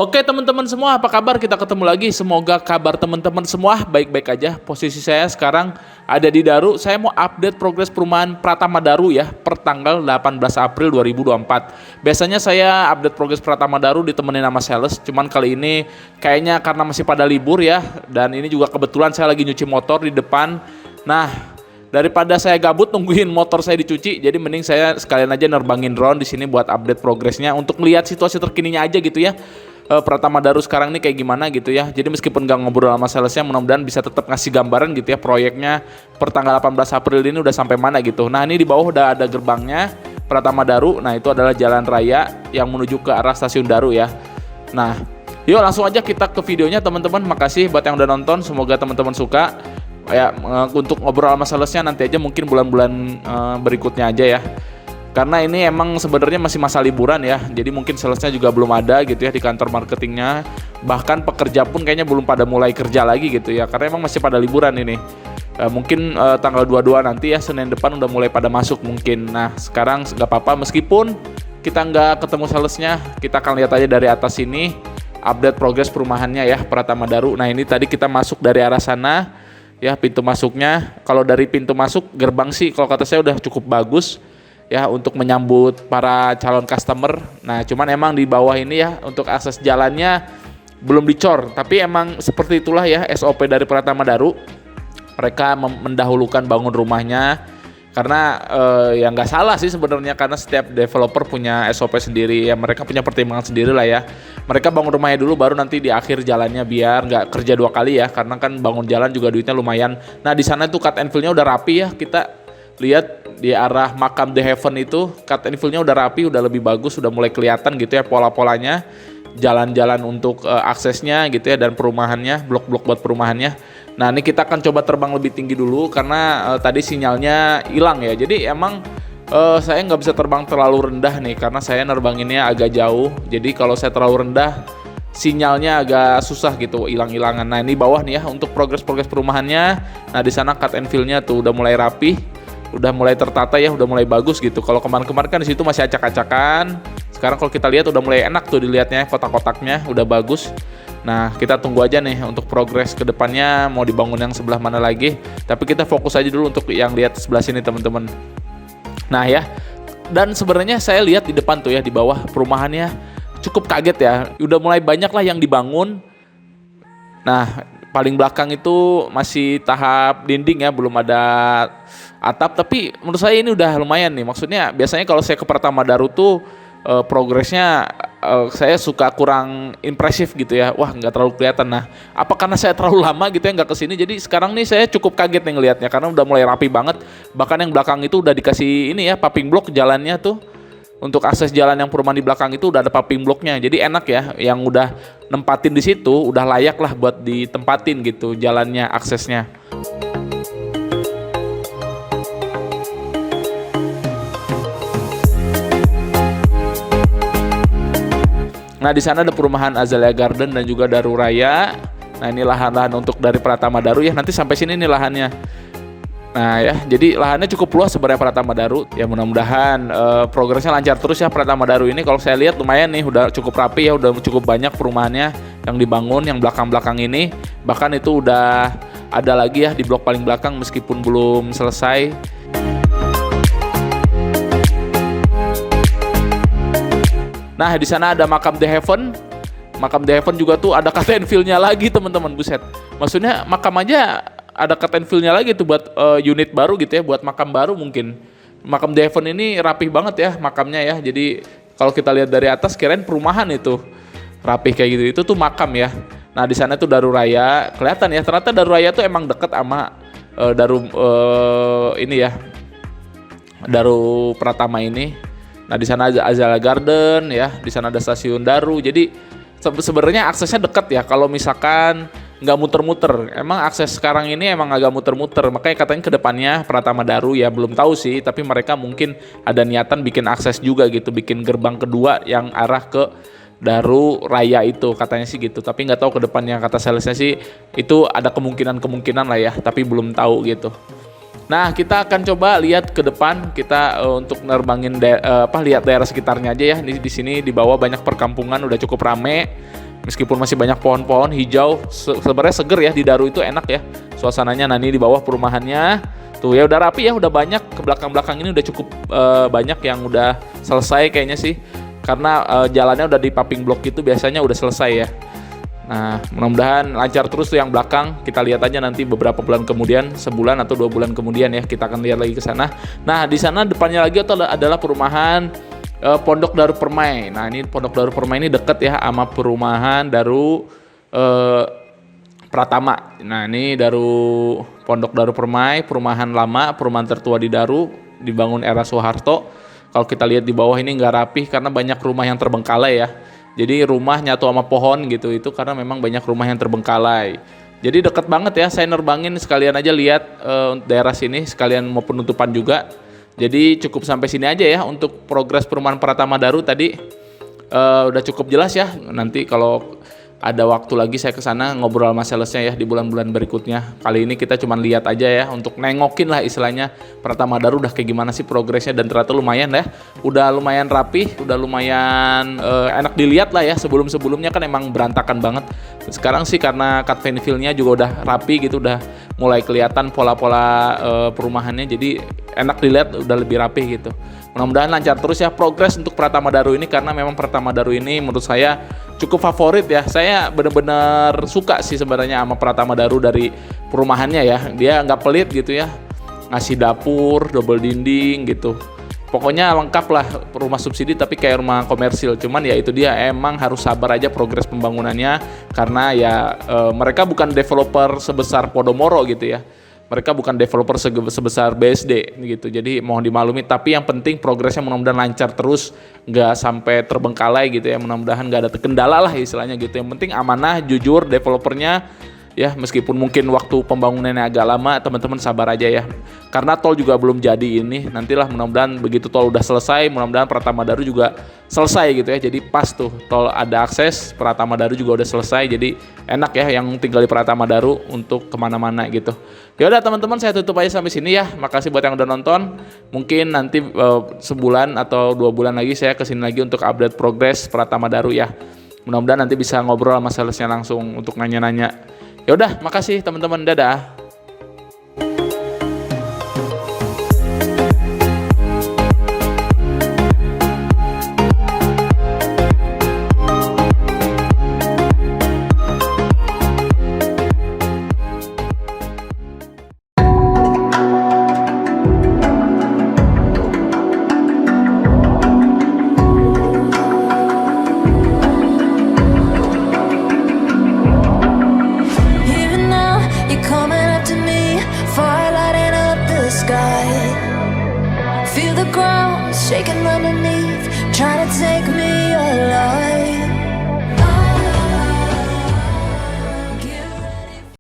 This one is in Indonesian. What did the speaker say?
Oke teman-teman semua, apa kabar? Kita ketemu lagi. Semoga kabar teman-teman semua baik-baik aja. Posisi saya sekarang ada di Daru. Saya mau update progres perumahan Pratama Daru ya, per tanggal 18 April 2024. Biasanya saya update progres Pratama Daru ditemenin sama sales. Cuman kali ini kayaknya karena masih pada libur ya, dan ini juga kebetulan saya lagi nyuci motor di depan. Nah, daripada saya gabut nungguin motor saya dicuci, jadi mending saya sekalian aja nerbangin drone di sini buat update progresnya untuk melihat situasi terkininya aja gitu ya. Pratama Daru sekarang ini kayak gimana gitu ya. Jadi meskipun gak ngobrol sama salesnya, mudah-mudahan bisa tetap ngasih gambaran gitu ya, proyeknya per tanggal 18 April ini udah sampai mana gitu. Nah, ini di bawah udah ada gerbangnya Pratama Daru. Nah, itu adalah jalan raya yang menuju ke arah stasiun Daru ya. Nah, yuk langsung aja kita ke videonya teman-teman. Makasih buat yang udah nonton, semoga teman-teman suka. Ya, untuk ngobrol sama salesnya nanti aja mungkin bulan-bulan berikutnya aja ya. Karena ini emang sebenarnya masih masa liburan ya, jadi mungkin salesnya juga belum ada gitu ya di kantor marketingnya. Bahkan pekerja pun kayaknya belum pada mulai kerja lagi gitu ya, karena emang masih pada liburan ini. Mungkin tanggal 22 nanti ya, Senin depan udah mulai pada masuk mungkin. Nah, sekarang nggak apa-apa, meskipun kita nggak ketemu salesnya, kita akan lihat aja dari atas ini update progres perumahannya ya, Pratama Daru. Nah, ini tadi kita masuk dari arah sana ya, pintu masuknya. Kalau dari pintu masuk gerbang sih kalau kata saya udah cukup bagus ya untuk menyambut para calon customer. Nah, cuman emang di bawah ini ya untuk akses jalannya belum dicor, tapi emang seperti itulah ya SOP dari Pratama Daru. Mereka mendahulukan bangun rumahnya karena ya nggak salah sih sebenarnya, karena setiap developer punya SOP sendiri ya, mereka punya pertimbangan sendiri lah ya. Mereka bangun rumahnya dulu baru nanti di akhir jalannya, biar nggak kerja dua kali ya, karena kan bangun jalan juga duitnya lumayan. Nah, di sana tuh cut and fill-nya udah rapi ya, kita lihat di arah makam The Heaven itu cut and fill-nya udah rapi, udah lebih bagus, udah mulai kelihatan gitu ya pola-polanya, jalan-jalan untuk aksesnya gitu ya, dan perumahannya, blok-blok buat perumahannya. Nah, ini kita akan coba terbang lebih tinggi dulu karena tadi sinyalnya hilang ya. Jadi emang saya nggak bisa terbang terlalu rendah nih karena saya nerbanginnya agak jauh. Jadi kalau saya terlalu rendah sinyalnya agak susah gitu, hilang-hilangan. Nah, ini bawah nih ya untuk progres perumahannya. Nah, di sana cut and fill-nya tuh udah mulai rapi, udah mulai tertata ya, udah mulai bagus gitu. Kalau kemarin-kemarin kan di situ masih acak-acakan. Sekarang kalau kita lihat udah mulai enak tuh dilihatnya, kotak-kotaknya udah bagus. Nah, kita tunggu aja nih untuk progres ke depannya mau dibangun yang sebelah mana lagi. Tapi kita fokus aja dulu untuk yang lihat sebelah sini teman-teman. Nah ya, dan sebenarnya saya lihat di depan tuh ya, di bawah perumahannya cukup kaget ya. Udah mulai banyak lah yang dibangun. Nah, paling belakang itu masih tahap dinding ya, belum ada atap. Tapi menurut saya ini udah lumayan nih. Maksudnya biasanya kalau saya ke Pratama Daru tuh progresnya saya suka kurang impresif gitu ya. Wah, nggak terlalu kelihatan. Nah, apa karena saya terlalu lama gitu ya nggak kesini? Jadi sekarang nih saya cukup kaget nih ngelihatnya karena udah mulai rapi banget. Bahkan yang belakang itu udah dikasih ini ya, paving block jalannya tuh. Untuk akses jalan yang perumahan di belakang itu udah ada paving blocknya, jadi enak ya. Yang udah nempatin di situ udah layak lah buat ditempatin gitu jalannya, aksesnya. Nah, di sana ada perumahan Azalea Garden dan juga Daru Raya. Nah, ini lahan-lahan untuk dari Pratama Daru ya. Nanti sampai sini nih lahannya. Nah ya, jadi lahannya cukup luas sebenarnya Pratama Daru. Ya mudah-mudahan progresnya lancar terus ya Pratama Daru ini. Kalau saya lihat lumayan nih, udah cukup rapi ya, udah cukup banyak perumahannya yang dibangun, yang belakang-belakang ini. Bahkan itu udah ada lagi ya di blok paling belakang meskipun belum selesai. Nah, di sana ada makam The Heaven. Makam The Heaven juga tuh ada cut and fill-nya lagi teman-teman, buset. Maksudnya makam aja ada cut and fill-nya lagi tuh buat unit baru gitu ya, buat makam baru mungkin. Makam The Heaven ini rapih banget ya makamnya ya. Jadi kalau kita lihat dari atas kirain perumahan itu rapih kayak gitu. Itu tuh makam ya. Nah, di sana tuh Daru Raya. Kelihatan ya, ternyata Daru Raya tuh emang deket sama ini ya, Daru Pratama ini. Nah, di sana ada Azalea Garden ya, di sana ada stasiun Daru. Jadi sebenarnya aksesnya dekat ya. Kalau misalkan nggak muter-muter, emang akses sekarang ini emang agak muter-muter. Makanya katanya ke depannya Pratama Daru ya belum tahu sih, tapi mereka mungkin ada niatan bikin akses juga gitu, bikin gerbang kedua yang arah ke Daru Raya itu katanya sih gitu. Tapi nggak tahu ke depannya, kata salesnya sih itu ada kemungkinan lah ya, tapi belum tahu gitu. Nah, kita akan coba lihat ke depan kita untuk nerbangin lihat daerah sekitarnya aja ya. Di sini di bawah banyak perkampungan, udah cukup rame. Meskipun masih banyak pohon-pohon hijau, sebenarnya seger ya, di Daru itu enak ya suasananya. Nah, ini di bawah perumahannya tuh ya, udah rapi ya, udah banyak. Ke belakang-belakang ini udah cukup banyak yang udah selesai kayaknya sih, karena jalannya udah di paving block gitu, biasanya udah selesai ya. Nah, mudah-mudahan lancar terus tuh yang belakang. Kita lihat aja nanti beberapa bulan kemudian, sebulan atau 2 bulan kemudian ya, kita akan lihat lagi ke sana. Nah, di sana depannya lagi adalah perumahan Pondok Daru Permai. Nah, ini Pondok Daru Permai ini deket ya sama perumahan Daru Pratama. Nah, ini Pondok Daru Permai, perumahan lama, perumahan tertua di Daru, dibangun era Soeharto. Kalau kita lihat di bawah ini nggak rapih karena banyak rumah yang terbengkalai ya. Jadi rumah nyatu sama pohon gitu, itu karena memang banyak rumah yang terbengkalai. Jadi deket banget ya, saya nerbangin sekalian aja lihat daerah sini, sekalian mau penutupan juga. Jadi cukup sampai sini aja ya untuk progres perumahan Pratama Daru tadi. Udah cukup jelas ya. Nanti kalau ada waktu lagi saya ke sana ngobrol sama salesnya ya di bulan-bulan berikutnya. Kali ini kita cuma lihat aja ya, untuk nengokin lah istilahnya Pratama Daru udah kayak gimana sih progresnya, dan ternyata lumayan ya. Udah lumayan rapih, udah lumayan enak dilihat lah ya. Sebelum-sebelumnya kan emang berantakan banget. Sekarang sih karena cut feel-nya juga udah rapi gitu, udah mulai kelihatan pola-pola perumahannya, jadi enak dilihat, udah lebih rapi gitu. Mudah-mudahan lancar terus ya progres untuk Pratama Daru ini, karena memang Pratama Daru ini menurut saya cukup favorit ya. Saya benar-benar suka sih sebenarnya sama Pratama Daru dari perumahannya ya. Dia nggak pelit gitu ya, ngasih dapur, double dinding gitu. Pokoknya lengkap lah, rumah subsidi tapi kayak rumah komersil. Cuman ya itu dia, emang harus sabar aja progres pembangunannya, karena ya mereka bukan developer sebesar Podomoro gitu ya. Mereka bukan developer sebesar BSD gitu. Jadi mohon dimaklumi, tapi yang penting progresnya mudah-mudahan lancar terus, nggak sampai terbengkalai gitu ya. Mudah-mudahan nggak ada kendala lah istilahnya gitu. Yang penting amanah, jujur developernya ya, meskipun mungkin waktu pembangunannya agak lama, teman-teman sabar aja ya. Karena tol juga belum jadi ini. Nantilah mudah-mudahan begitu tol udah selesai, mudah-mudahan Pratama Daru juga selesai gitu ya. Jadi pas tuh tol ada akses, Pratama Daru juga udah selesai. Jadi enak ya yang tinggal di Pratama Daru untuk kemana-mana gitu. Ya udah teman-teman, saya tutup aja sampai sini ya. Makasih buat yang udah nonton. Mungkin nanti sebulan atau 2 bulan lagi saya kesini lagi untuk update progres Pratama Daru ya. Mudah-mudahan nanti bisa ngobrol sama salesnya langsung untuk nanya-nanya. Ya udah, makasih teman-teman, dadah. Feel the ground shaking underneath, trying to take me alive.